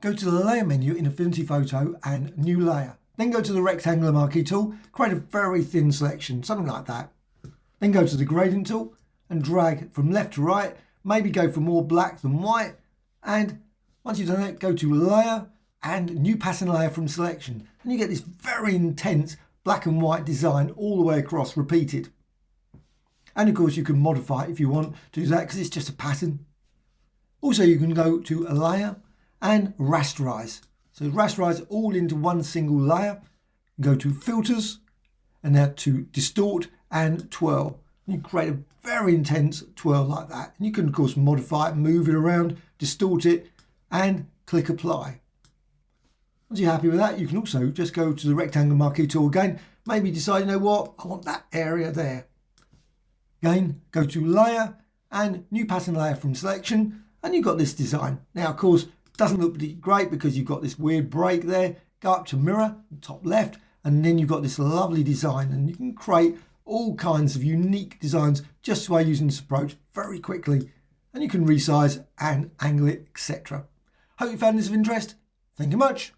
Go to the layer menu in Affinity Photo and new layer. Then go to the rectangular marquee tool, create a very thin selection, something like that. Then go to the gradient tool and drag from left to right, maybe go for more black than white. And once you've done that, go to layer and new pattern layer from selection. And you get this very intense black and white design all the way across, repeated. And of course you can modify it if you want to do that because it's just a pattern. Also you can go to a layer and rasterize. So rasterize all into one single layer. Go to filters and now to distort and twirl. And you create a very intense twirl like that. And you can of course modify it, move it around, distort it and click apply. Once you're happy with that, you can also just go to the rectangle marquee tool again. Maybe decide, you know what, I want that area there. Again, go to layer and new pattern layer from selection and you've got this design. Now of course it doesn't look particularly great because you've got this weird break there. Go up to mirror, top left, and then you've got this lovely design and you can create all kinds of unique designs just by using this approach very quickly, and you can resize and angle it, etc. Hope you found this of interest. Thank you much.